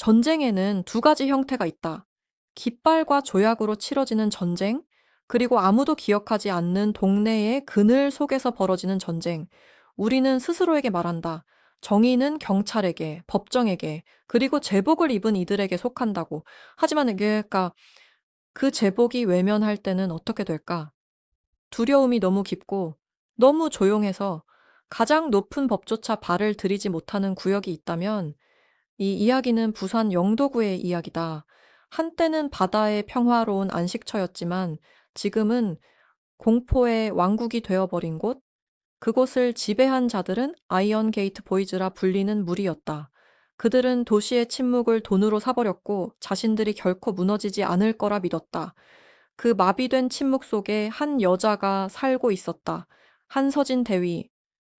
전쟁에는 두 가지 형태가 있다. 깃발과 조약으로 치러지는 전쟁, 그리고 아무도 기억하지 않는 동네의 그늘 속에서 벌어지는 전쟁. 우리는 스스로에게 말한다. 정의는 경찰에게, 법정에게, 그리고 제복을 입은 이들에게 속한다고. 하지만 그러니까 그 제복이 외면할 때는 어떻게 될까? 두려움이 너무 깊고 너무 조용해서 가장 높은 법조차 발을 들이지 못하는 구역이 있다면 이 이야기는 부산 영도구의 이야기다. 한때는 바다의 평화로운 안식처였지만 지금은 공포의 왕국이 되어버린 곳, 그곳을 지배한 자들은 아이언 게이트 보이즈라 불리는 무리였다. 그들은 도시의 침묵을 돈으로 사버렸고 자신들이 결코 무너지지 않을 거라 믿었다. 그 마비된 침묵 속에 한 여자가 살고 있었다. 한서진 대위,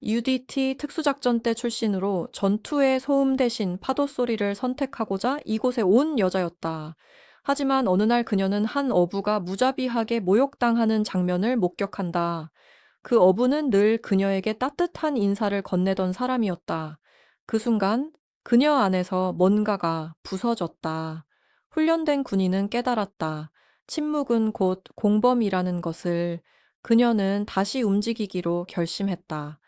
UDT 특수작전 때 출신으로 전투의 소음 대신 파도 소리를 선택하고자 이곳에 온 여자였다. 하지만 어느 날 그녀는 한 어부가 무자비하게 모욕당하는 장면을 목격한다. 그 어부는 늘 그녀에게 따뜻한 인사를 건네던 사람이었다. 그 순간 그녀 안에서 뭔가가 부서졌다. 훈련된 군인은 깨달았다. 침묵은 곧 공범이라는 것을. 그녀는 다시 움직이기로 결심했다.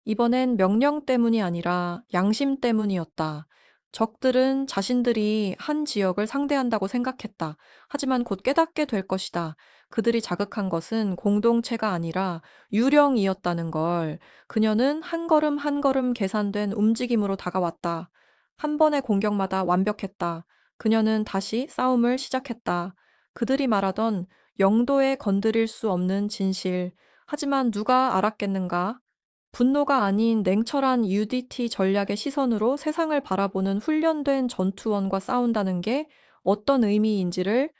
이번엔 명령 때문이 아니라 양심 때문이었다. 적들은 자신들이 한 지역을 상대한다고 생각했다. 하지만 곧 깨닫게 될 것이다. 그들이 자극한 것은 공동체가 아니라 유령이었다는 걸. 그녀는 한 걸음 한 걸음 계산된 움직임으로 다가왔다. 한 번의 공격마다 완벽했다. 그녀는 다시 싸움을 시작했다. 그들이 말하던 영도에 건드릴 수 없는 진실. 하지만 누가 알았겠는가? 분노가 아닌 냉철한 UDT 전략의 시선으로 세상을 바라보는 훈련된 전투원과 싸운다는 게 어떤 의미인지를,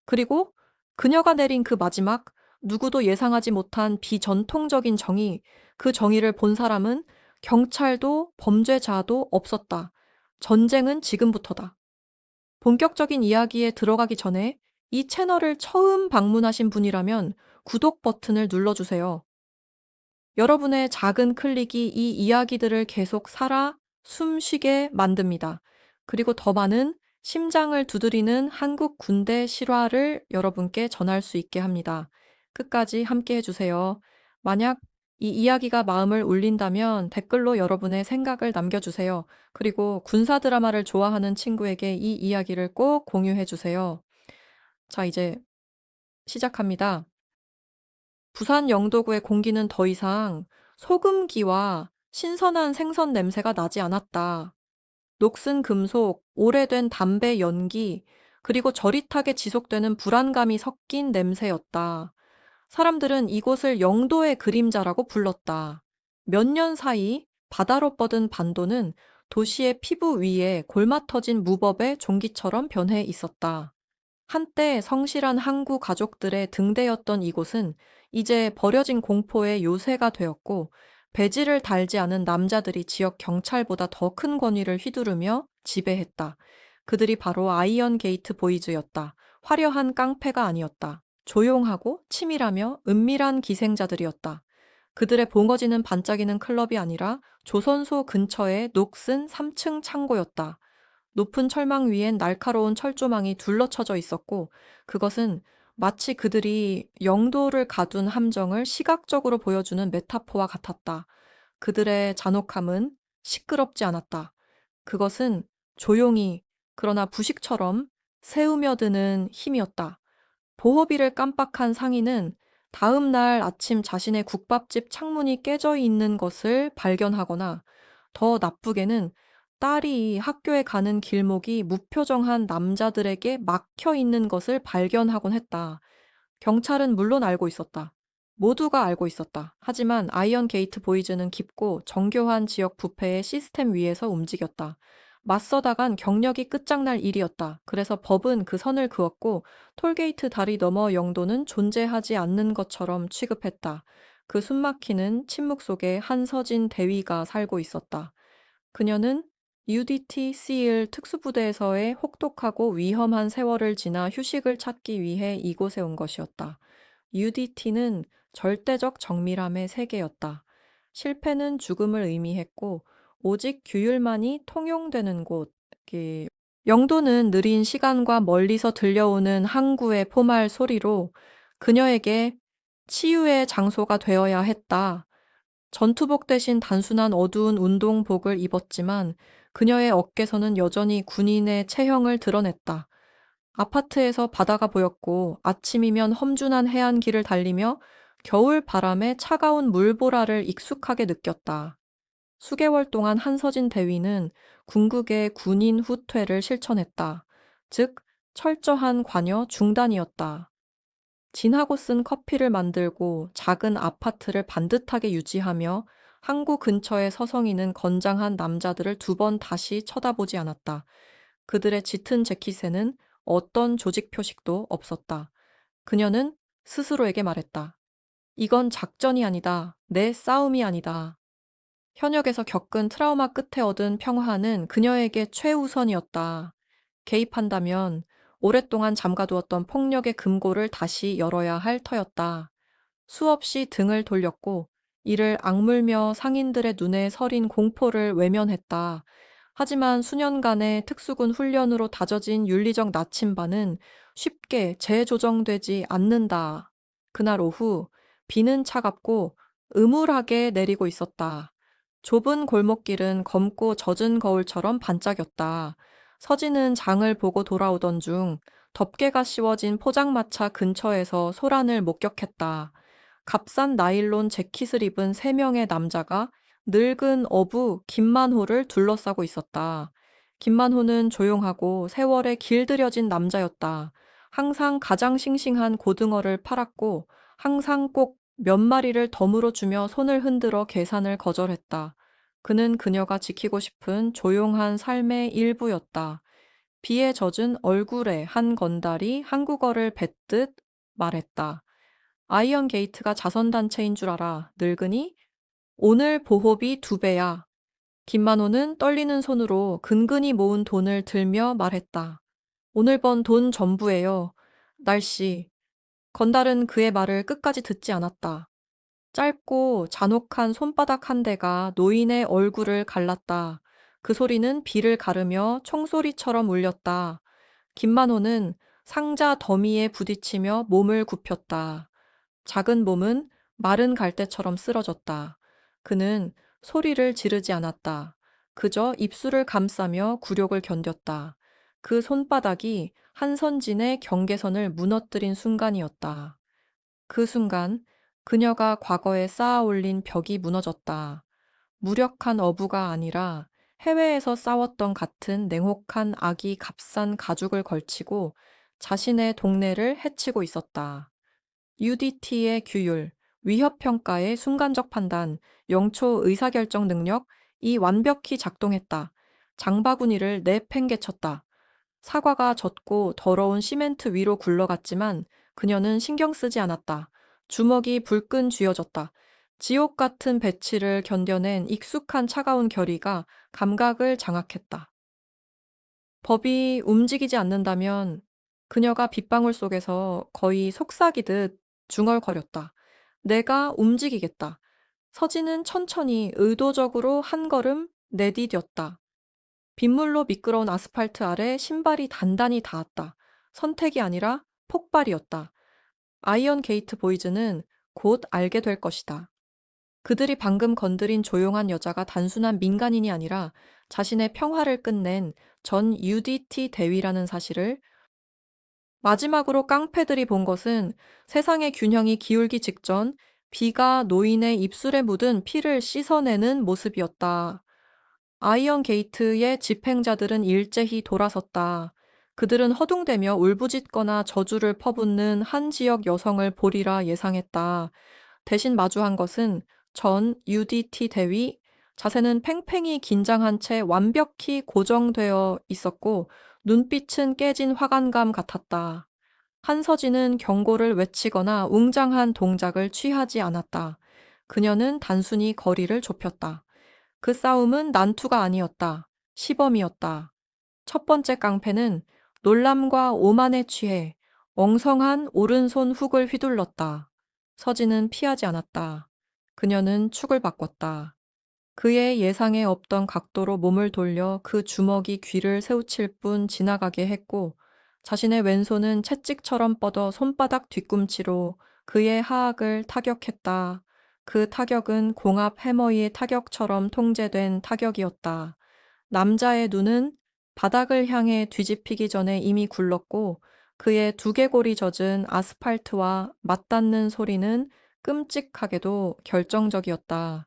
그리고 그녀가 내린 그 마지막, 누구도 예상하지 못한 비전통적인 정의, 그 정의를 본 사람은 경찰도 범죄자도 없었다. 전쟁은 지금부터다. 본격적인 이야기에 들어가기 전에 이 채널을 처음 방문하신 분이라면 구독 버튼을 눌러주세요. 여러분의 작은 클릭이 이 이야기들을 계속 살아 숨쉬게 만듭니다. 그리고 더 많은 심장을 두드리는 한국 군대 실화를 여러분께 전할 수 있게 합니다. 끝까지 함께 해주세요. 만약 이 이야기가 마음을 울린다면 댓글로 여러분의 생각을 남겨주세요. 그리고 군사 드라마를 좋아하는 친구에게 이 이야기를 꼭 공유해주세요. 자, 이제 시작합니다. 부산 영도구의 공기는 더 이상 소금기와 신선한 생선 냄새가 나지 않았다. 녹슨 금속, 오래된 담배 연기, 그리고 저릿하게 지속되는 불안감이 섞인 냄새였다. 사람들은 이곳을 영도의 그림자라고 불렀다. 몇 년 사이 바다로 뻗은 반도는 도시의 피부 위에 골마 터진 무법의 종기처럼 변해 있었다. 한때 성실한 항구 가족들의 등대였던 이곳은 이제 버려진 공포의 요새가 되었고, 배지를 달지 않은 남자들이 지역 경찰보다 더 큰 권위를 휘두르며 지배했다. 그들이 바로 아이언 게이트 보이즈였다. 화려한 깡패가 아니었다. 조용하고 치밀하며 은밀한 기생자들이었다. 그들의 봉어지는 반짝이는 클럽이 아니라 조선소 근처의 녹슨 3층 창고였다. 높은 철망 위엔 날카로운 철조망이 둘러쳐져 있었고, 그것은 마치 그들이 영도를 가둔 함정을 시각적으로 보여주는 메타포와 같았다. 그들의 잔혹함은 시끄럽지 않았다. 그것은 조용히, 그러나 부식처럼 새우며 드는 힘이었다. 보호비를 깜빡한 상인은 다음 날 아침 자신의 국밥집 창문이 깨져 있는 것을 발견하거나, 더 나쁘게는 딸이 학교에 가는 길목이 무표정한 남자들에게 막혀 있는 것을 발견하곤 했다. 경찰은 물론 알고 있었다. 모두가 알고 있었다. 하지만 아이언 게이트 보이즈는 깊고 정교한 지역 부패의 시스템 위에서 움직였다. 맞서다간 경력이 끝장날 일이었다. 그래서 법은 그 선을 그었고 톨게이트 다리 너머 영도는 존재하지 않는 것처럼 취급했다. 그 숨막히는 침묵 속에 한서진 대위가 살고 있었다. 그녀는 UDT seal 특수부대에서의 혹독하고 위험한 세월을 지나 휴식을 찾기 위해 이곳에 온 것이었다. UDT는 절대적 정밀함의 세계였다. 실패는 죽음을 의미했고, 오직 규율만이 통용되는 곳, 영도는 느린 시간과 멀리서 들려오는 항구의 포말 소리로 그녀에게 치유의 장소가 되어야 했다. 전투복 대신 단순한 어두운 운동복을 입었지만 그녀의 어깨선은 여전히 군인의 체형을 드러냈다. 아파트에서 바다가 보였고 아침이면 험준한 해안길을 달리며 겨울 바람에 차가운 물보라를 익숙하게 느꼈다. 수개월 동안 한서진 대위는 궁극의 군인 후퇴를 실천했다. 즉, 철저한 관여 중단이었다. 진하고 쓴 커피를 만들고 작은 아파트를 반듯하게 유지하며 항구 근처의 서성이는 건장한 남자들을 두 번 다시 쳐다보지 않았다. 그들의 짙은 재킷에는 어떤 조직 표식도 없었다. 그녀는 스스로에게 말했다. 이건 작전이 아니다. 내 싸움이 아니다. 현역에서 겪은 트라우마 끝에 얻은 평화는 그녀에게 최우선이었다. 개입한다면 오랫동안 잠가두었던 폭력의 금고를 다시 열어야 할 터였다. 수없이 등을 돌렸고 이를 악물며 상인들의 눈에 서린 공포를 외면했다. 하지만 수년간의 특수군 훈련으로 다져진 윤리적 나침반은 쉽게 재조정되지 않는다. 그날 오후 비는 차갑고 음울하게 내리고 있었다. 좁은 골목길은 검고 젖은 거울처럼 반짝였다. 서진은 장을 보고 돌아오던 중 덮개가 씌워진 포장마차 근처에서 소란을 목격했다. 값싼 나일론 재킷을 입은 세 명의 남자가 늙은 어부 김만호를 둘러싸고 있었다. 김만호는 조용하고 세월에 길들여진 남자였다. 항상 가장 싱싱한 고등어를 팔았고 항상 꼭 몇 마리를 덤으로 주며 손을 흔들어 계산을 거절했다. 그는 그녀가 지키고 싶은 조용한 삶의 일부였다. 비에 젖은 얼굴에 한 건달이 한국어를 뱉듯 말했다. 아이언 게이트가 자선단체인 줄 알아. 늙으니? 오늘 보호비 2배야. 김만호는 떨리는 손으로 근근히 모은 돈을 들며 말했다. 오늘 번 돈 전부예요. 날씨. 건달은 그의 말을 끝까지 듣지 않았다. 짧고 잔혹한 손바닥 한 대가 노인의 얼굴을 갈랐다. 그 소리는 비를 가르며 총소리처럼 울렸다. 김만호는 상자 더미에 부딪히며 몸을 굽혔다. 작은 몸은 마른 갈대처럼 쓰러졌다. 그는 소리를 지르지 않았다. 그저 입술을 감싸며 굴욕을 견뎠다. 그 손바닥이 한선진의 경계선을 무너뜨린 순간이었다. 그 순간 그녀가 과거에 쌓아 올린 벽이 무너졌다. 무력한 어부가 아니라 해외에서 싸웠던 같은 냉혹한 악이 값싼 가죽을 걸치고 자신의 동네를 해치고 있었다. UDT의 규율, 위협평가의 순간적 판단, 영초 의사결정 능력, 이 완벽히 작동했다. 장바구니를 내팽개쳤다. 사과가 젖고 더러운 시멘트 위로 굴러갔지만 그녀는 신경 쓰지 않았다. 주먹이 불끈 쥐어졌다. 지옥 같은 배치를 견뎌낸 익숙한 차가운 결의가 감각을 장악했다. 법이 움직이지 않는다면 그녀가 빗방울 속에서 거의 속삭이듯 중얼거렸다. 내가 움직이겠다. 서진은 천천히 의도적으로 한 걸음 내디뎠다. 빗물로 미끄러운 아스팔트 아래 신발이 단단히 닿았다. 선택이 아니라 폭발이었다. 아이언 게이트 보이즈는 곧 알게 될 것이다. 그들이 방금 건드린 조용한 여자가 단순한 민간인이 아니라 자신의 평화를 끝낸 전 UDT 대위라는 사실을. 마지막으로 깡패들이 본 것은 세상의 균형이 기울기 직전 비가 노인의 입술에 묻은 피를 씻어내는 모습이었다. 아이언 게이트의 집행자들은 일제히 돌아섰다. 그들은 허둥대며 울부짖거나 저주를 퍼붓는 한 지역 여성을 보리라 예상했다. 대신 마주한 것은 전 UDT 대위, 자세는 팽팽히 긴장한 채 완벽히 고정되어 있었고 눈빛은 깨진 화관감 같았다. 한서진은 경고를 외치거나 웅장한 동작을 취하지 않았다. 그녀는 단순히 거리를 좁혔다. 그 싸움은 난투가 아니었다. 시범이었다. 첫 번째 깡패는 놀람과 오만에 취해 엉성한 오른손 훅을 휘둘렀다. 서진은 피하지 않았다. 그녀는 축을 바꿨다. 그의 예상에 없던 각도로 몸을 돌려 그 주먹이 귀를 세우칠 뿐 지나가게 했고, 자신의 왼손은 채찍처럼 뻗어 손바닥 뒤꿈치로 그의 하악을 타격했다. 그 타격은 공합 해머의 타격처럼 통제된 타격이었다. 남자의 눈은 바닥을 향해 뒤집히기 전에 이미 굴렀고, 그의 두개골이 젖은 아스팔트와 맞닿는 소리는 끔찍하게도 결정적이었다.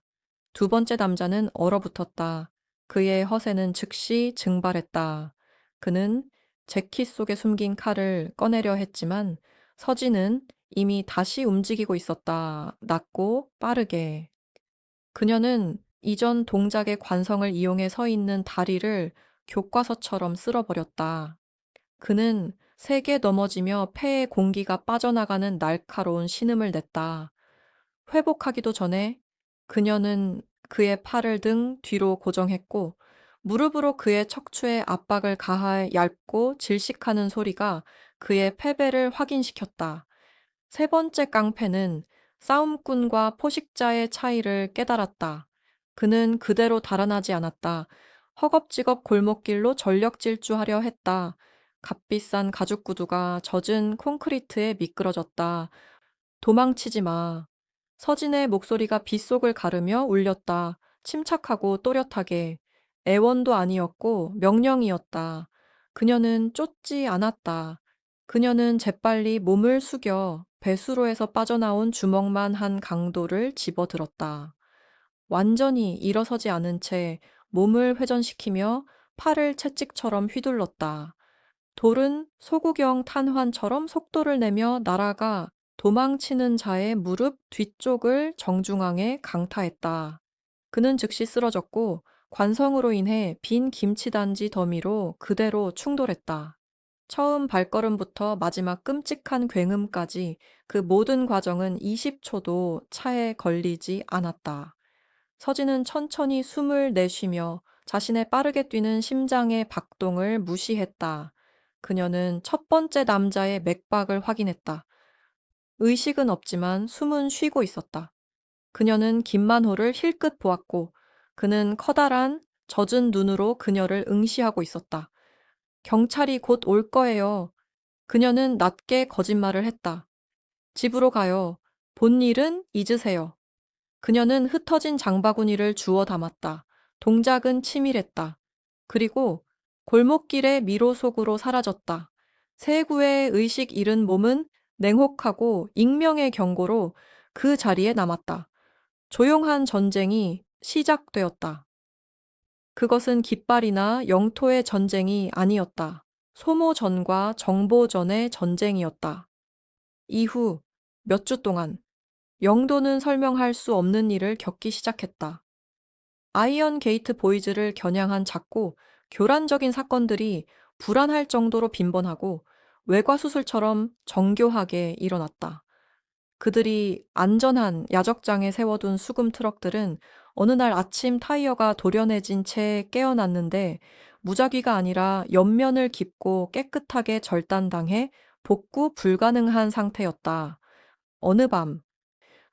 두 번째 남자는 얼어붙었다. 그의 허세는 즉시 증발했다. 그는 재킷 속에 숨긴 칼을 꺼내려 했지만 서진은 이미 다시 움직이고 있었다. 낮고 빠르게. 그녀는 이전 동작의 관성을 이용해 서 있는 다리를 교과서처럼 쓸어버렸다. 그는 세게 넘어지며 폐에 공기가 빠져나가는 날카로운 신음을 냈다. 회복하기도 전에 그녀는 그의 팔을 등 뒤로 고정했고 무릎으로 그의 척추에 압박을 가하여 얇고 질식하는 소리가 그의 패배를 확인시켰다. 세 번째 깡패는 싸움꾼과 포식자의 차이를 깨달았다. 그는 그대로 달아나지 않았다. 허겁지겁 골목길로 전력 질주하려 했다. 값비싼 가죽 구두가 젖은 콘크리트에 미끄러졌다. 도망치지 마. 서진의 목소리가 빗속을 가르며 울렸다. 침착하고 또렷하게. 애원도 아니었고 명령이었다. 그녀는 쫓지 않았다. 그녀는 재빨리 몸을 숙여 배수로에서 빠져나온 주먹만 한 강도를 집어들었다. 완전히 일어서지 않은 채 몸을 회전시키며 팔을 채찍처럼 휘둘렀다. 돌은 소구경 탄환처럼 속도를 내며 날아가 도망치는 자의 무릎 뒤쪽을 정중앙에 강타했다. 그는 즉시 쓰러졌고 관성으로 인해 빈 김치단지 더미로 그대로 충돌했다. 처음 발걸음부터 마지막 끔찍한 굉음까지 그 모든 과정은 20초도 차에 걸리지 않았다. 서진은 천천히 숨을 내쉬며 자신의 빠르게 뛰는 심장의 박동을 무시했다. 그녀는 첫 번째 남자의 맥박을 확인했다. 의식은 없지만 숨은 쉬고 있었다. 그녀는 김만호를 힐끗 보았고 그는 커다란 젖은 눈으로 그녀를 응시하고 있었다. 경찰이 곧 올 거예요. 그녀는 낮게 거짓말을 했다. 집으로 가요. 본 일은 잊으세요. 그녀는 흩어진 장바구니를 주워 담았다. 동작은 치밀했다. 그리고 골목길의 미로 속으로 사라졌다. 세구의 의식 잃은 몸은 냉혹하고 익명의 경고로 그 자리에 남았다. 조용한 전쟁이 시작되었다. 그것은 깃발이나 영토의 전쟁이 아니었다. 소모전과 정보전의 전쟁이었다. 이후 몇 주 동안 영도는 설명할 수 없는 일을 겪기 시작했다. 아이언 게이트 보이즈를 겨냥한 작고 교란적인 사건들이 불안할 정도로 빈번하고 외과수술처럼 정교하게 일어났다. 그들이 안전한 야적장에 세워둔 수금 트럭들은 어느 날 아침 타이어가 도려내진 채 깨어났는데 무작위가 아니라 옆면을 깊고 깨끗하게 절단당해 복구 불가능한 상태였다. 어느 밤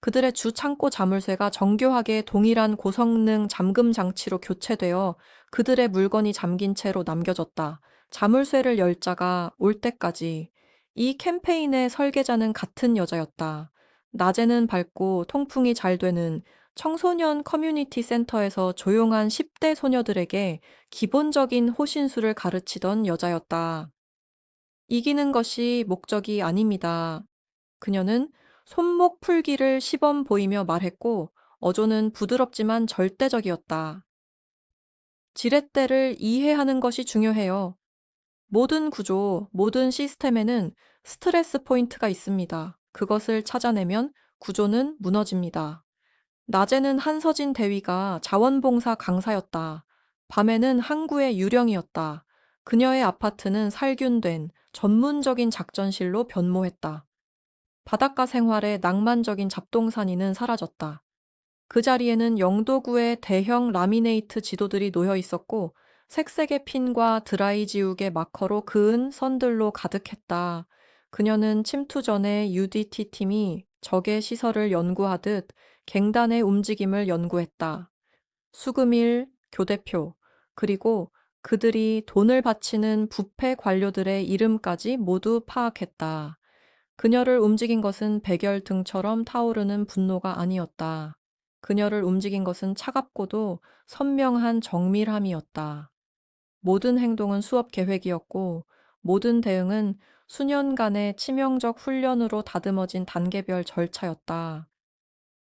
그들의 주 창고 자물쇠가 정교하게 동일한 고성능 잠금 장치로 교체되어 그들의 물건이 잠긴 채로 남겨졌다. 자물쇠를 열 자가 올 때까지. 이 캠페인의 설계자는 같은 여자였다. 낮에는 밝고 통풍이 잘 되는 청소년 커뮤니티 센터에서 조용한 10대 소녀들에게 기본적인 호신술을 가르치던 여자였다. 이기는 것이 목적이 아닙니다. 그녀는 손목 풀기를 시범 보이며 말했고 어조는 부드럽지만 절대적이었다. 지렛대를 이해하는 것이 중요해요. 모든 구조, 모든 시스템에는 스트레스 포인트가 있습니다. 그것을 찾아내면 구조는 무너집니다. 낮에는 한서진 대위가 자원봉사 강사였다. 밤에는 항구의 유령이었다. 그녀의 아파트는 살균된 전문적인 작전실로 변모했다. 바닷가 생활의 낭만적인 잡동사니는 사라졌다. 그 자리에는 영도구의 대형 라미네이트 지도들이 놓여 있었고 색색의 핀과 드라이 지우개 마커로 그은 선들로 가득했다. 그녀는 침투 전에 UDT 팀이 적의 시설을 연구하듯 갱단의 움직임을 연구했다. 수금일, 교대표, 그리고 그들이 돈을 바치는 부패 관료들의 이름까지 모두 파악했다. 그녀를 움직인 것은 백열등처럼 타오르는 분노가 아니었다. 그녀를 움직인 것은 차갑고도 선명한 정밀함이었다. 모든 행동은 수업 계획이었고, 모든 대응은 수년간의 치명적 훈련으로 다듬어진 단계별 절차였다.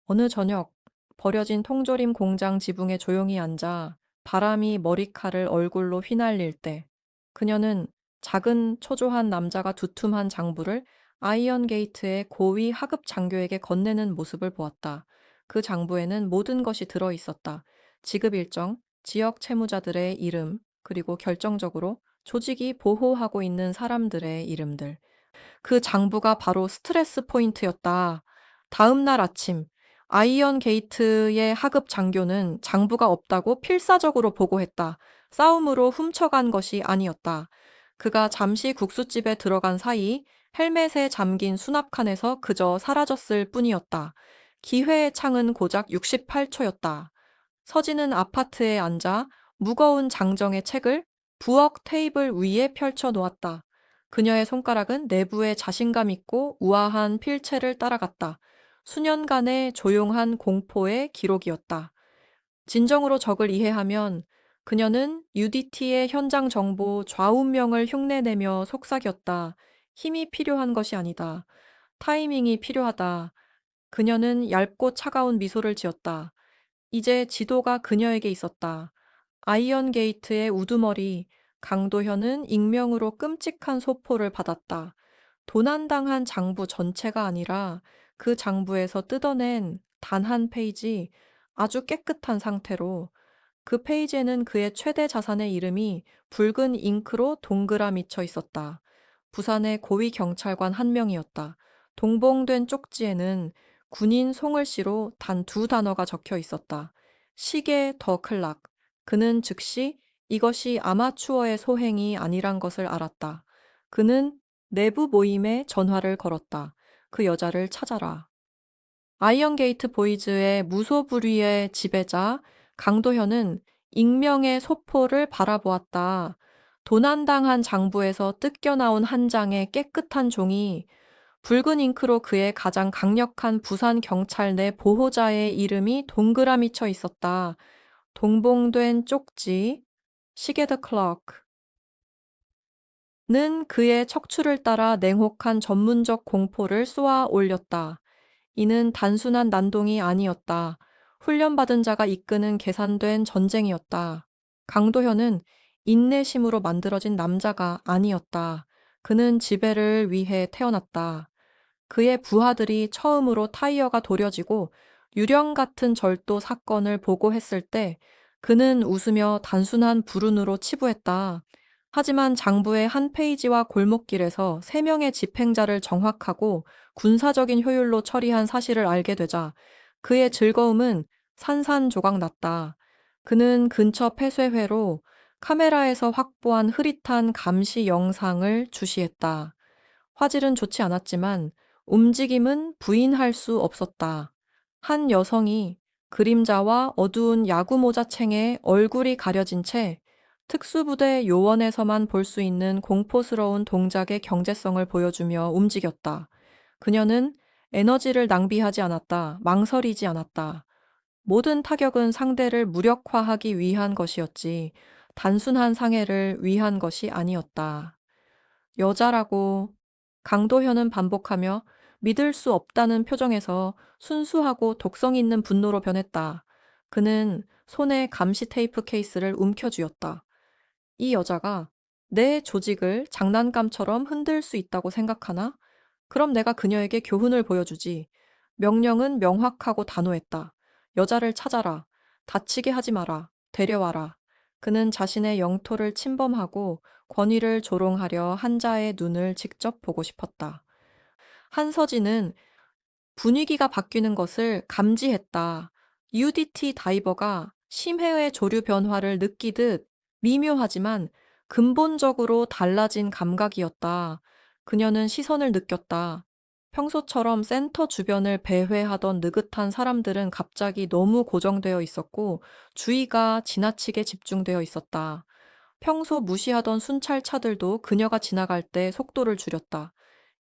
어느 저녁, 버려진 통조림 공장 지붕에 조용히 앉아 바람이 머리칼을 얼굴로 휘날릴 때, 그녀는 작은 초조한 남자가 두툼한 장부를 아이언 게이트의 고위 하급 장교에게 건네는 모습을 보았다. 그 장부에는 모든 것이 들어 있었다. 지급 일정, 지역 채무자들의 이름, 그리고 결정적으로 조직이 보호하고 있는 사람들의 이름들. 그 장부가 바로 스트레스 포인트였다. 다음 날 아침, 아이언 게이트의 하급 장교는 장부가 없다고 필사적으로 보고했다. 싸움으로 훔쳐간 것이 아니었다. 그가 잠시 국수집에 들어간 사이 헬멧에 잠긴 수납칸에서 그저 사라졌을 뿐이었다. 기회의 창은 고작 68초였다. 서진은 아파트에 앉아 무거운 장정의 책을 부엌 테이블 위에 펼쳐 놓았다. 그녀의 손가락은 내부에 자신감 있고 우아한 필체를 따라갔다. 수년간의 조용한 공포의 기록이었다. 진정으로 적을 이해하면 그녀는 UDT의 현장 정보 좌우명을 흉내내며 속삭였다. 힘이 필요한 것이 아니다. 타이밍이 필요하다. 그녀는 얇고 차가운 미소를 지었다. 이제 지도가 그녀에게 있었다. 아이언 게이트의 우두머리, 강도현은 익명으로 끔찍한 소포를 받았다. 도난당한 장부 전체가 아니라 그 장부에서 뜯어낸 단 한 페이지, 아주 깨끗한 상태로 그 페이지에는 그의 최대 자산의 이름이 붉은 잉크로 동그라미 쳐 있었다. 부산의 고위 경찰관 한 명이었다. 동봉된 쪽지에는 군인 송을씨로 단 두 단어가 적혀 있었다. 시계 더 클락. 그는 즉시 이것이 아마추어의 소행이 아니란 것을 알았다. 그는 내부 모임에 전화를 걸었다. 그 여자를 찾아라. 아이언 게이트 보이즈의 무소불위의 지배자 강도현은 익명의 소포를 바라보았다. 도난당한 장부에서 뜯겨나온 한 장의 깨끗한 종이 붉은 잉크로 그의 가장 강력한 부산 경찰 내 보호자의 이름이 동그라미 쳐 있었다. 동봉된 쪽지, 시계 더 클럭는 그의 척추를 따라 냉혹한 전문적 공포를 쏘아 올렸다. 이는 단순한 난동이 아니었다. 훈련받은 자가 이끄는 계산된 전쟁이었다. 강도현은 인내심으로 만들어진 남자가 아니었다. 그는 지배를 위해 태어났다. 그의 부하들이 처음으로 타이어가 도려지고 유령 같은 절도 사건을 보고했을 때 그는 웃으며 단순한 불운으로 치부했다. 하지만 장부의 한 페이지와 골목길에서 세 명의 집행자를 정확하고 군사적인 효율로 처리한 사실을 알게 되자 그의 즐거움은 산산조각 났다. 그는 근처 폐쇄회로 카메라에서 확보한 흐릿한 감시 영상을 주시했다. 화질은 좋지 않았지만 움직임은 부인할 수 없었다. 한 여성이 그림자와 어두운 야구모자챙에 얼굴이 가려진 채 특수부대 요원에서만 볼 수 있는 공포스러운 동작의 경제성을 보여주며 움직였다. 그녀는 에너지를 낭비하지 않았다. 망설이지 않았다. 모든 타격은 상대를 무력화하기 위한 것이었지, 단순한 상해를 위한 것이 아니었다. 여자라고 강도현은 반복하며 믿을 수 없다는 표정에서 순수하고 독성 있는 분노로 변했다. 그는 손에 감시 테이프 케이스를 움켜쥐었다. 이 여자가 내 조직을 장난감처럼 흔들 수 있다고 생각하나? 그럼 내가 그녀에게 교훈을 보여주지. 명령은 명확하고 단호했다. 여자를 찾아라. 다치게 하지 마라. 데려와라. 그는 자신의 영토를 침범하고 권위를 조롱하려 한자의 눈을 직접 보고 싶었다. 한서진은 분위기가 바뀌는 것을 감지했다. UDT 다이버가 심해의 조류 변화를 느끼듯 미묘하지만 근본적으로 달라진 감각이었다. 그녀는 시선을 느꼈다. 평소처럼 센터 주변을 배회하던 느긋한 사람들은 갑자기 너무 고정되어 있었고 주의가 지나치게 집중되어 있었다. 평소 무시하던 순찰차들도 그녀가 지나갈 때 속도를 줄였다.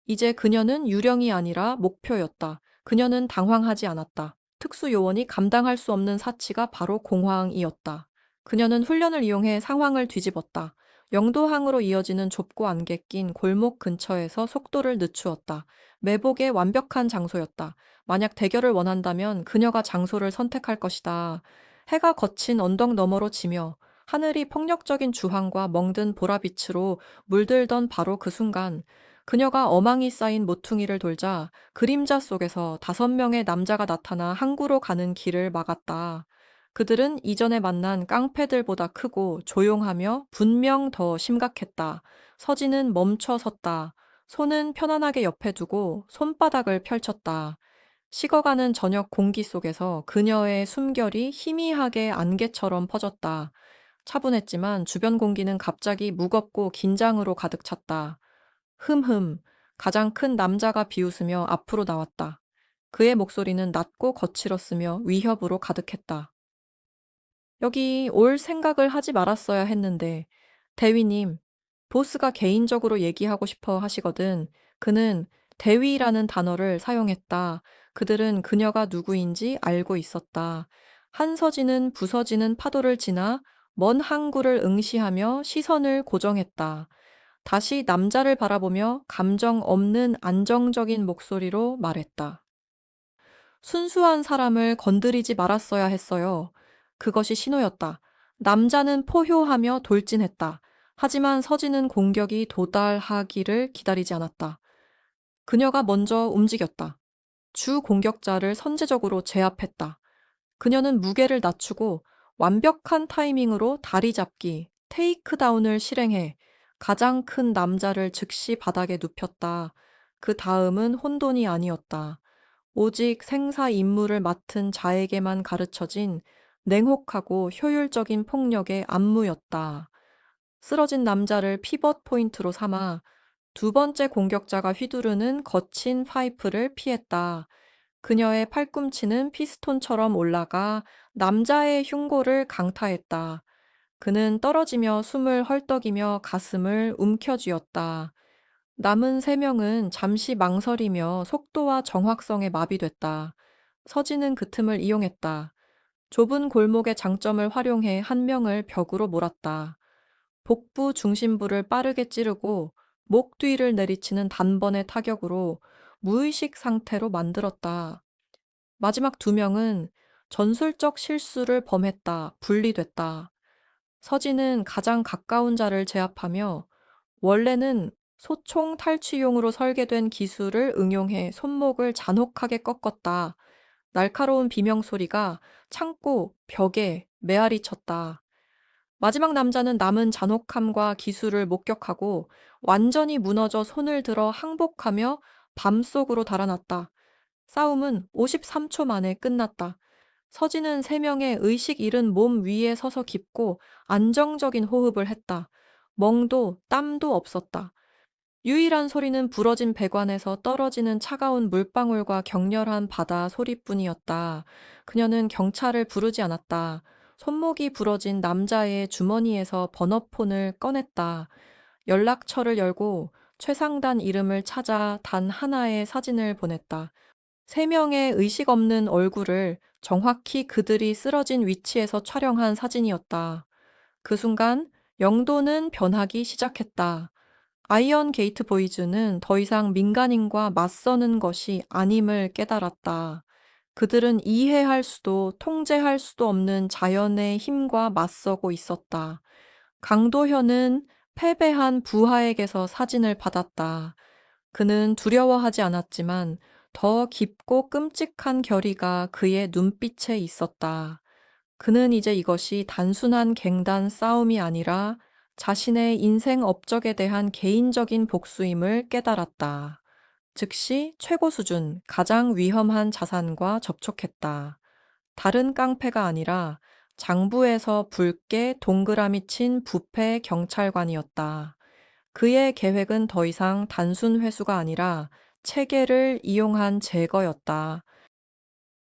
이제 그녀는 유령이 아니라 목표였다. 그녀는 당황하지 않았다. 특수요원이 감당할 수 없는 사치가 바로 공황이었다. 그녀는 훈련을 이용해 상황을 뒤집었다. 영도항으로 이어지는 좁고 안개 낀 골목 근처에서 속도를 늦추었다. 매복의 완벽한 장소였다. 만약 대결을 원한다면 그녀가 장소를 선택할 것이다. 해가 거친 언덕 너머로 지며 하늘이 폭력적인 주황과 멍든 보라빛으로 물들던 바로 그 순간 그녀가 어망이 쌓인 모퉁이를 돌자 그림자 속에서 5명의 남자가 나타나 항구로 가는 길을 막았다. 그들은 이전에 만난 깡패들보다 크고 조용하며 분명 더 심각했다. 서진은 멈춰 섰다. 손은 편안하게 옆에 두고 손바닥을 펼쳤다. 식어가는 저녁 공기 속에서 그녀의 숨결이 희미하게 안개처럼 퍼졌다. 차분했지만 주변 공기는 갑자기 무겁고 긴장으로 가득 찼다. 흠흠. 가장 큰 남자가 비웃으며 앞으로 나왔다. 그의 목소리는 낮고 거칠었으며 위협으로 가득했다. 여기 올 생각을 하지 말았어야 했는데, 대위님, 보스가 개인적으로 얘기하고 싶어 하시거든. 그는 대위라는 단어를 사용했다. 그들은 그녀가 누구인지 알고 있었다. 한서진은 부서지는 파도를 지나 먼 항구를 응시하며 시선을 고정했다. 다시 남자를 바라보며 감정 없는 안정적인 목소리로 말했다. 순수한 사람을 건드리지 말았어야 했어요. 그것이 신호였다. 남자는 포효하며 돌진했다. 하지만 서진은 공격이 도달하기를 기다리지 않았다. 그녀가 먼저 움직였다. 주 공격자를 선제적으로 제압했다. 그녀는 무게를 낮추고 완벽한 타이밍으로 다리 잡기, 테이크다운을 실행해 가장 큰 남자를 즉시 바닥에 눕혔다. 그 다음은 혼돈이 아니었다. 오직 생사 임무를 맡은 자에게만 가르쳐진 냉혹하고 효율적인 폭력의 안무였다. 쓰러진 남자를 피벗 포인트로 삼아 두 번째 공격자가 휘두르는 거친 파이프를 피했다. 그녀의 팔꿈치는 피스톤처럼 올라가 남자의 흉골을 강타했다. 그는 떨어지며 숨을 헐떡이며 가슴을 움켜쥐었다. 남은 3명은 잠시 망설이며 속도와 정확성에 마비됐다. 서진은 그 틈을 이용했다. 좁은 골목의 장점을 활용해 한 명을 벽으로 몰았다. 복부 중심부를 빠르게 찌르고 목 뒤를 내리치는 단번의 타격으로 무의식 상태로 만들었다. 마지막 2명은 전술적 실수를 범했다. 분리됐다. 서진은 가장 가까운 자를 제압하며 원래는 소총 탈취용으로 설계된 기술을 응용해 손목을 잔혹하게 꺾었다. 날카로운 비명 소리가 창고, 벽에 메아리 쳤다. 마지막 남자는 남은 잔혹함과 기술을 목격하고 완전히 무너져 손을 들어 항복하며 밤속으로 달아났다. 싸움은 53초 만에 끝났다. 서진은 3명의 의식 잃은 몸 위에 서서 깊고 안정적인 호흡을 했다. 멍도 땀도 없었다. 유일한 소리는 부러진 배관에서 떨어지는 차가운 물방울과 격렬한 바다 소리뿐이었다. 그녀는 경찰을 부르지 않았다. 손목이 부러진 남자의 주머니에서 번호폰을 꺼냈다. 연락처를 열고 최상단 이름을 찾아 단 하나의 사진을 보냈다. 3명의 의식 없는 얼굴을 정확히 그들이 쓰러진 위치에서 촬영한 사진이었다. 그 순간 영도는 변하기 시작했다. 아이언 게이트 보이즈는 더 이상 민간인과 맞서는 것이 아님을 깨달았다. 그들은 이해할 수도 통제할 수도 없는 자연의 힘과 맞서고 있었다. 강도현은 패배한 부하에게서 사진을 받았다. 그는 두려워하지 않았지만 더 깊고 끔찍한 결의가 그의 눈빛에 있었다. 그는 이제 이것이 단순한 갱단 싸움이 아니라 자신의 인생 업적에 대한 개인적인 복수임을 깨달았다. 즉시 최고 수준, 가장 위험한 자산과 접촉했다. 다른 깡패가 아니라 장부에서 붉게 동그라미 친 부패 경찰관이었다. 그의 계획은 더 이상 단순 회수가 아니라 체계를 이용한 제거였다.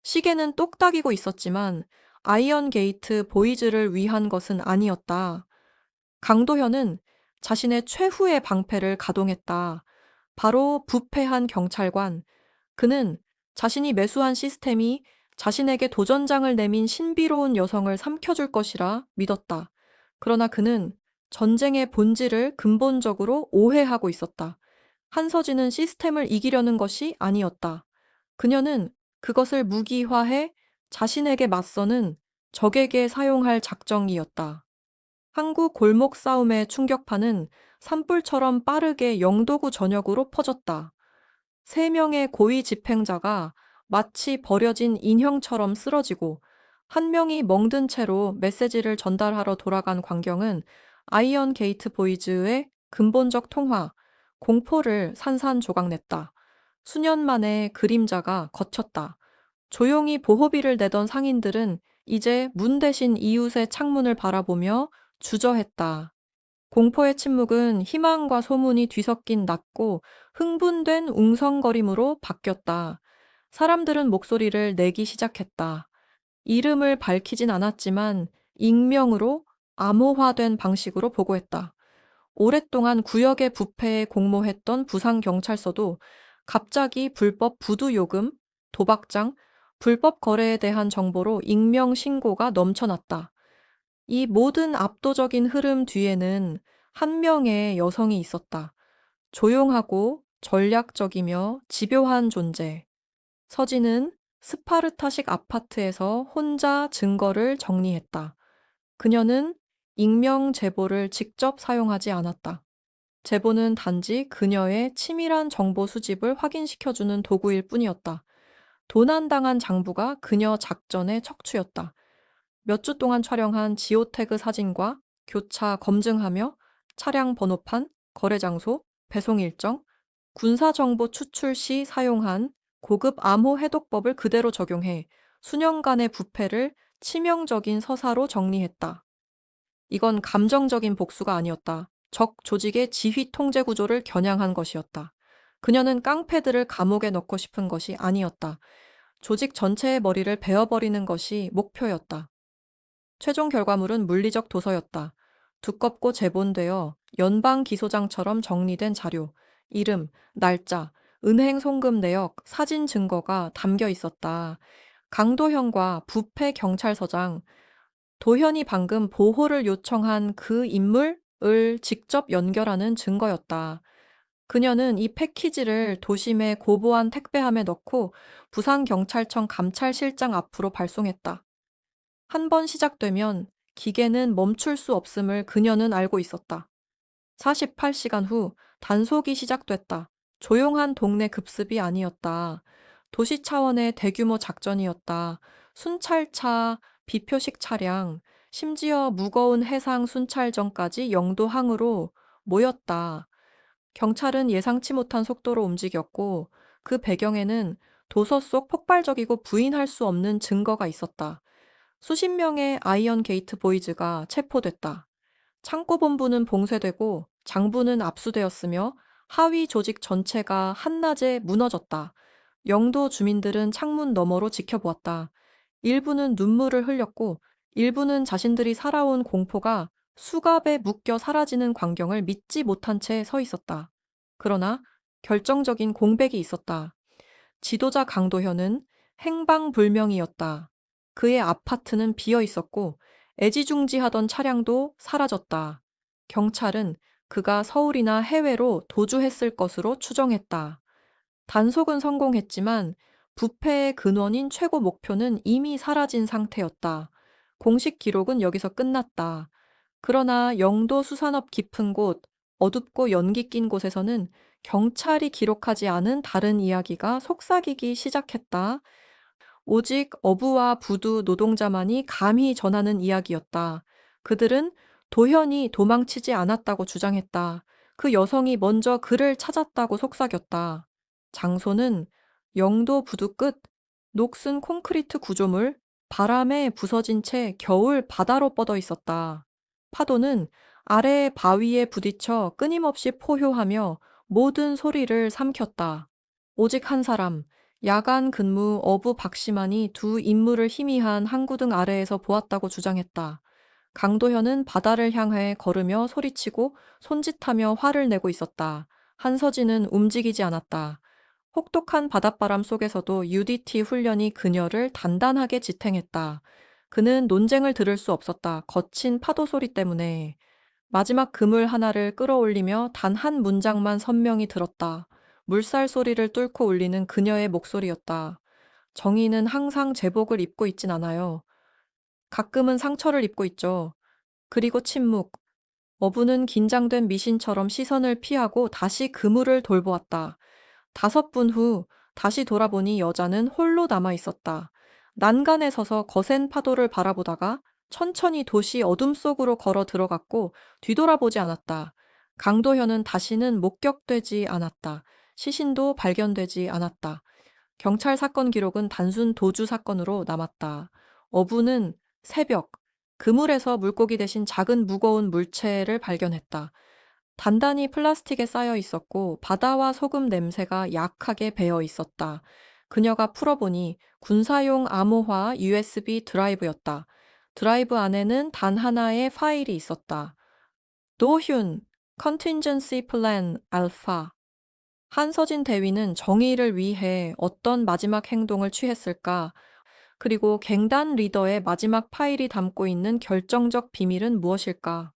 시계는 똑딱이고 있었지만 아이언 게이트 보이즈를 위한 것은 아니었다. 강도현은 자신의 최후의 방패를 가동했다. 바로 부패한 경찰관. 그는 자신이 매수한 시스템이 자신에게 도전장을 내민 신비로운 여성을 삼켜줄 것이라 믿었다. 그러나 그는 전쟁의 본질을 근본적으로 오해하고 있었다. 한서진은 시스템을 이기려는 것이 아니었다. 그녀는 그것을 무기화해 자신에게 맞서는 적에게 사용할 작정이었다. 한국 골목 싸움의 충격파는 산불처럼 빠르게 영도구 전역으로 퍼졌다. 3명의 고위 집행자가 마치 버려진 인형처럼 쓰러지고 한 명이 멍든 채로 메시지를 전달하러 돌아간 광경은 아이언 게이트 보이즈의 근본적 통화, 공포를 산산조각냈다. 수년 만에 그림자가 걷혔다. 조용히 보호비를 내던 상인들은 이제 문 대신 이웃의 창문을 바라보며 주저했다. 공포의 침묵은 희망과 소문이 뒤섞인 낮고 흥분된 웅성거림으로 바뀌었다. 사람들은 목소리를 내기 시작했다. 이름을 밝히진 않았지만 익명으로 암호화된 방식으로 보고했다. 오랫동안 구역의 부패에 공모했던 부산경찰서도 갑자기 불법 부두요금, 도박장, 불법 거래에 대한 정보로 익명 신고가 넘쳐났다. 이 모든 압도적인 흐름 뒤에는 한 명의 여성이 있었다. 조용하고 전략적이며 집요한 존재. 서진은 스파르타식 아파트에서 혼자 증거를 정리했다. 그녀는 익명 제보를 직접 사용하지 않았다. 제보는 단지 그녀의 치밀한 정보 수집을 확인시켜주는 도구일 뿐이었다. 도난당한 장부가 그녀 작전의 척추였다. 몇 주 동안 촬영한 지오태그 사진과 교차 검증하며 차량 번호판, 거래 장소, 배송 일정, 군사 정보 추출 시 사용한 고급 암호 해독법을 그대로 적용해 수년간의 부패를 치명적인 서사로 정리했다. 이건 감정적인 복수가 아니었다. 적 조직의 지휘 통제 구조를 겨냥한 것이었다. 그녀는 깡패들을 감옥에 넣고 싶은 것이 아니었다. 조직 전체의 머리를 베어버리는 것이 목표였다. 최종 결과물은 물리적 도서였다. 두껍고 재본되어 연방기소장처럼 정리된 자료, 이름, 날짜, 은행 송금 내역, 사진 증거가 담겨 있었다. 강도현과 부패 경찰서장, 도현이 방금 보호를 요청한 그 인물을 직접 연결하는 증거였다. 그녀는 이 패키지를 도심의 고보안 택배함에 넣고 부산경찰청 감찰실장 앞으로 발송했다. 한 번 시작되면 기계는 멈출 수 없음을 그녀는 알고 있었다. 48시간 후 단속이 시작됐다. 조용한 동네 급습이 아니었다. 도시 차원의 대규모 작전이었다. 순찰차, 비표식 차량, 심지어 무거운 해상 순찰정까지 영도항으로 모였다. 경찰은 예상치 못한 속도로 움직였고 그 배경에는 도서 속 폭발적이고 부인할 수 없는 증거가 있었다. 수십 명의 아이언 게이트 보이즈가 체포됐다. 창고본부는 봉쇄되고 장부는 압수되었으며 하위 조직 전체가 한낮에 무너졌다. 영도 주민들은 창문 너머로 지켜보았다. 일부는 눈물을 흘렸고 일부는 자신들이 살아온 공포가 수갑에 묶여 사라지는 광경을 믿지 못한 채 서 있었다. 그러나 결정적인 공백이 있었다. 지도자 강도현은 행방불명이었다. 그의 아파트는 비어 있었고 애지중지하던 차량도 사라졌다. 경찰은 그가 서울이나 해외로 도주했을 것으로 추정했다. 단속은 성공했지만 부패의 근원인 최고 목표는 이미 사라진 상태였다. 공식 기록은 여기서 끝났다. 그러나 영도 수산업 깊은 곳, 어둡고 연기 낀 곳에서는 경찰이 기록하지 않은 다른 이야기가 속삭이기 시작했다. 오직 어부와 부두 노동자만이 감히 전하는 이야기였다. 그들은 도현이 도망치지 않았다고 주장했다. 그 여성이 먼저 그를 찾았다고 속삭였다. 장소는 영도 부두 끝, 녹슨 콘크리트 구조물, 바람에 부서진 채 겨울 바다로 뻗어 있었다. 파도는 아래의 바위에 부딪혀 끊임없이 포효하며 모든 소리를 삼켰다. 오직 한 사람, 야간 근무 어부 박씨만이 두 인물을 희미한 항구등 아래에서 보았다고 주장했다. 강도현은 바다를 향해 걸으며 소리치고 손짓하며 화를 내고 있었다. 한서진은 움직이지 않았다. 혹독한 바닷바람 속에서도 UDT 훈련이 그녀를 단단하게 지탱했다. 그는 논쟁을 들을 수 없었다. 거친 파도 소리 때문에. 마지막 그물 하나를 끌어올리며 단 한 문장만 선명히 들었다. 물살 소리를 뚫고 울리는 그녀의 목소리였다. 정의는 항상 제복을 입고 있진 않아요. 가끔은 상처를 입고 있죠. 그리고 침묵. 어부는 긴장된 미신처럼 시선을 피하고 다시 그물을 돌보았다. 5분 후 다시 돌아보니 여자는 홀로 남아 있었다. 난간에 서서 거센 파도를 바라보다가 천천히 도시 어둠 속으로 걸어 들어갔고 뒤돌아보지 않았다. 강도현은 다시는 목격되지 않았다. 시신도 발견되지 않았다. 경찰 사건 기록은 단순 도주 사건으로 남았다. 어부는 새벽, 그물에서 물고기 대신 작은 무거운 물체를 발견했다. 단단히 플라스틱에 쌓여 있었고 바다와 소금 냄새가 약하게 배어 있었다. 그녀가 풀어보니 군사용 암호화 USB 드라이브였다. 드라이브 안에는 단 하나의 파일이 있었다. 노훈, Contingency Plan Alpha. 한서진 대위는 정의를 위해 어떤 마지막 행동을 취했을까? 그리고 갱단 리더의 마지막 파일이 담고 있는 결정적 비밀은 무엇일까?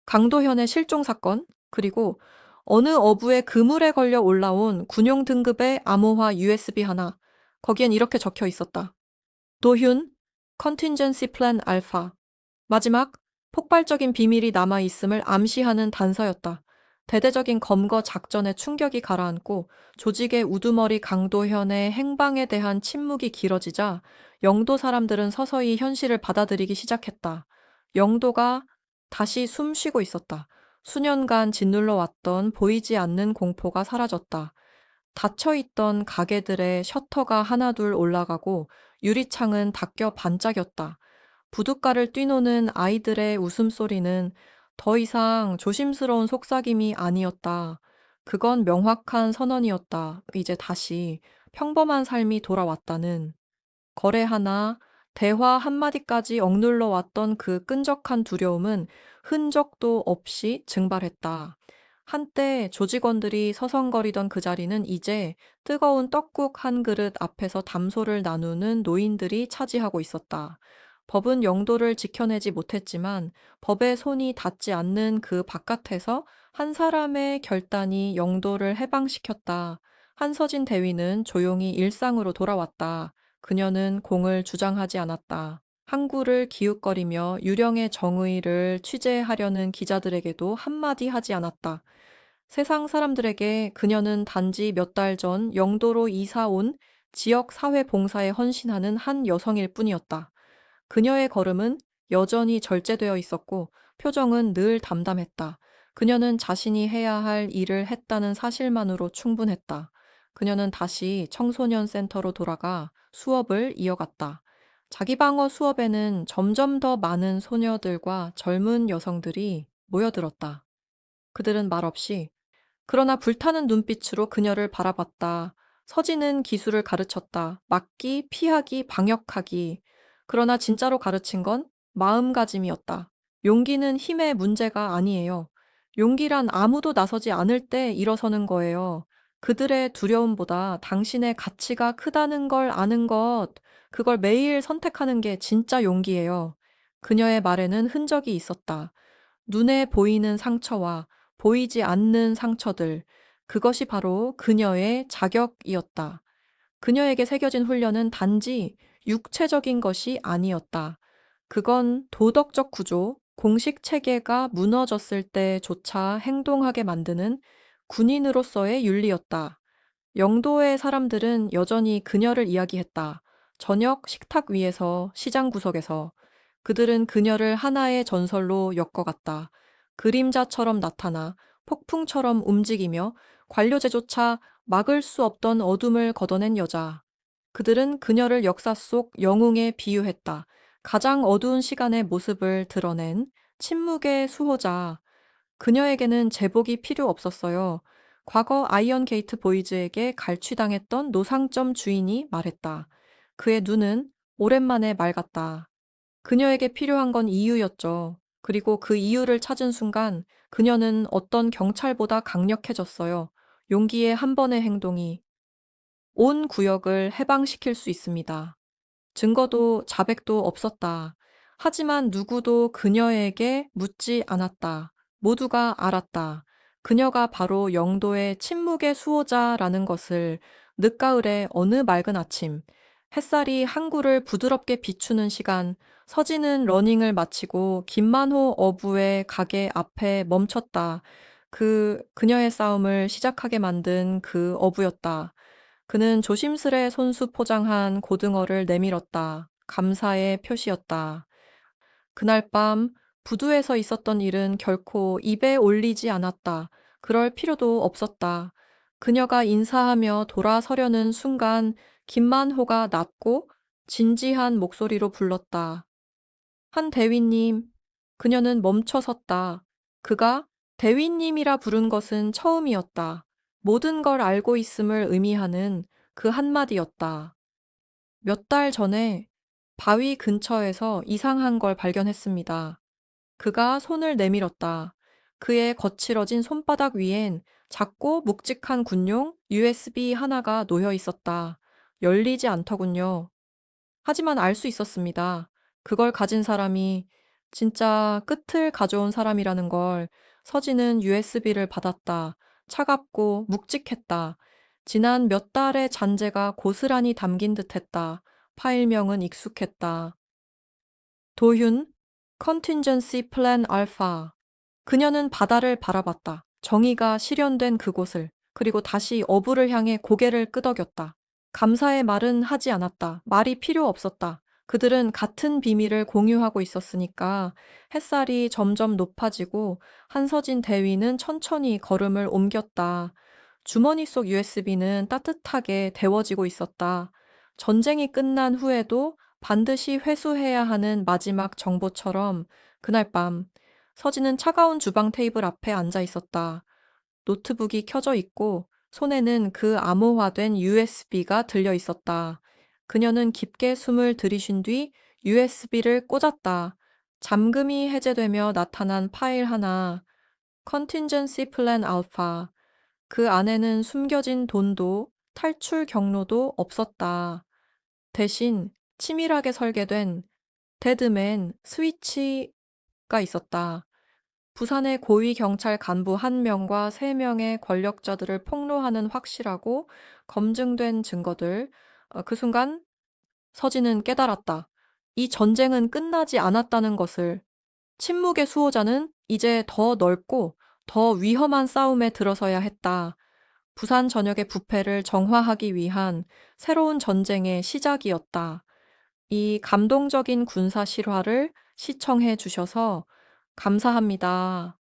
강도현의 실종 사건, 그리고 어느 어부의 그물에 걸려 올라온 군용 등급의 암호화 USB 하나, 거기엔 이렇게 적혀 있었다. 도훈, Contingency Plan Alpha. 마지막, 폭발적인 비밀이 남아있음을 암시하는 단서였다. 대대적인 검거 작전의 충격이 가라앉고 조직의 우두머리 강도현의 행방에 대한 침묵이 길어지자 영도 사람들은 서서히 현실을 받아들이기 시작했다. 영도가 다시 숨 쉬고 있었다. 수년간 짓눌러 왔던 보이지 않는 공포가 사라졌다. 닫혀있던 가게들의 셔터가 하나둘 올라가고 유리창은 닦여 반짝였다. 부둣가를 뛰노는 아이들의 웃음소리는 더 이상 조심스러운 속삭임이 아니었다. 그건 명확한 선언이었다. 이제 다시 평범한 삶이 돌아왔다는. 거래 하나, 대화 한마디까지 억눌러 왔던 그 끈적한 두려움은 흔적도 없이 증발했다. 한때 조직원들이 서성거리던 그 자리는 이제 뜨거운 떡국 한 그릇 앞에서 담소를 나누는 노인들이 차지하고 있었다. 법은 영도를 지켜내지 못했지만 법의 손이 닿지 않는 그 바깥에서 한 사람의 결단이 영도를 해방시켰다. 한서진 대위는 조용히 일상으로 돌아왔다. 그녀는 공을 주장하지 않았다. 항구를 기웃거리며 유령의 정의를 취재하려는 기자들에게도 한마디 하지 않았다. 세상 사람들에게 그녀는 단지 몇 달 전 영도로 이사 온 지역 사회 봉사에 헌신하는 한 여성일 뿐이었다. 그녀의 걸음은 여전히 절제되어 있었고 표정은 늘 담담했다. 그녀는 자신이 해야 할 일을 했다는 사실만으로 충분했다. 그녀는 다시 청소년 센터로 돌아가 수업을 이어갔다. 자기 방어 수업에는 점점 더 많은 소녀들과 젊은 여성들이 모여들었다. 그들은 말없이 그러나 불타는 눈빛으로 그녀를 바라봤다. 서지는 기술을 가르쳤다. 막기, 피하기, 방역하기. 그러나 진짜로 가르친 건 마음가짐이었다. 용기는 힘의 문제가 아니에요. 용기란 아무도 나서지 않을 때 일어서는 거예요. 그들의 두려움보다 당신의 가치가 크다는 걸 아는 것, 그걸 매일 선택하는 게 진짜 용기예요. 그녀의 말에는 흔적이 있었다. 눈에 보이는 상처와 보이지 않는 상처들, 그것이 바로 그녀의 자격이었다. 그녀에게 새겨진 훈련은 단지 육체적인 것이 아니었다. 그건 도덕적 구조, 공식 체계가 무너졌을 때조차 행동하게 만드는 군인으로서의 윤리였다. 영도의 사람들은 여전히 그녀를 이야기했다. 저녁 식탁 위에서, 시장 구석에서. 그들은 그녀를 하나의 전설로 엮어갔다. 그림자처럼 나타나 폭풍처럼 움직이며 관료제조차 막을 수 없던 어둠을 걷어낸 여자. 그들은 그녀를 역사 속 영웅에 비유했다. 가장 어두운 시간의 모습을 드러낸 침묵의 수호자. 그녀에게는 제복이 필요 없었어요. 과거 아이언 게이트 보이즈에게 갈취당했던 노상점 주인이 말했다. 그의 눈은 오랜만에 맑았다. 그녀에게 필요한 건 이유였죠. 그리고 그 이유를 찾은 순간 그녀는 어떤 경찰보다 강력해졌어요. 용기의 한 번의 행동이 온 구역을 해방시킬 수 있습니다. 증거도 자백도 없었다. 하지만 누구도 그녀에게 묻지 않았다. 모두가 알았다. 그녀가 바로 영도의 침묵의 수호자라는 것을. 늦가을의 어느 맑은 아침, 햇살이 항구를 부드럽게 비추는 시간, 서진은 러닝을 마치고 김만호 어부의 가게 앞에 멈췄다. 그녀의 싸움을 시작하게 만든 그 어부였다. 그는 조심스레 손수 포장한 고등어를 내밀었다. 감사의 표시였다. 그날 밤 부두에서 있었던 일은 결코 입에 올리지 않았다. 그럴 필요도 없었다. 그녀가 인사하며 돌아서려는 순간 김만호가 낮고 진지한 목소리로 불렀다. 한 대위님. 그녀는 멈춰 섰다. 그가 대위님이라 부른 것은 처음이었다. 모든 걸 알고 있음을 의미하는 그 한마디였다. 몇 달 전에 바위 근처에서 이상한 걸 발견했습니다. 그가 손을 내밀었다. 그의 거칠어진 손바닥 위엔 작고 묵직한 군용 USB 하나가 놓여 있었다. 열리지 않더군요. 하지만 알 수 있었습니다. 그걸 가진 사람이 진짜 끝을 가져온 사람이라는 걸. 서진은 USB를 받았다. 차갑고 묵직했다. 지난 몇 달의 잔재가 고스란히 담긴 듯했다. 파일명은 익숙했다. 도윤, Contingency Plan Alpha. 그녀는 바다를 바라봤다. 정의가 실현된 그곳을. 그리고 다시 어부를 향해 고개를 끄덕였다. 감사의 말은 하지 않았다. 말이 필요 없었다. 그들은 같은 비밀을 공유하고 있었으니까. 햇살이 점점 높아지고 한서진 대위는 천천히 걸음을 옮겼다. 주머니 속 USB는 따뜻하게 데워지고 있었다. 전쟁이 끝난 후에도 반드시 회수해야 하는 마지막 정보처럼. 그날 밤 서진은 차가운 주방 테이블 앞에 앉아 있었다. 노트북이 켜져 있고 손에는 그 암호화된 USB가 들려 있었다. 그녀는 깊게 숨을 들이쉰 뒤 USB를 꽂았다. 잠금이 해제되며 나타난 파일 하나. Contingency Plan Alpha. 그 안에는 숨겨진 돈도 탈출 경로도 없었다. 대신 치밀하게 설계된 데드맨 스위치가 있었다. 부산의 고위 경찰 간부 1명과 3명의 권력자들을 폭로하는 확실하고 검증된 증거들. 그 순간 서진은 깨달았다. 이 전쟁은 끝나지 않았다는 것을. 침묵의 수호자는 이제 더 넓고 더 위험한 싸움에 들어서야 했다. 부산 전역의 부패를 정화하기 위한 새로운 전쟁의 시작이었다. 이 감동적인 군사 실화를 시청해 주셔서 감사합니다.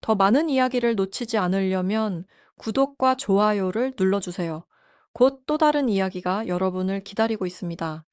더 많은 이야기를 놓치지 않으려면 구독과 좋아요를 눌러주세요. 곧 또 다른 이야기가 여러분을 기다리고 있습니다.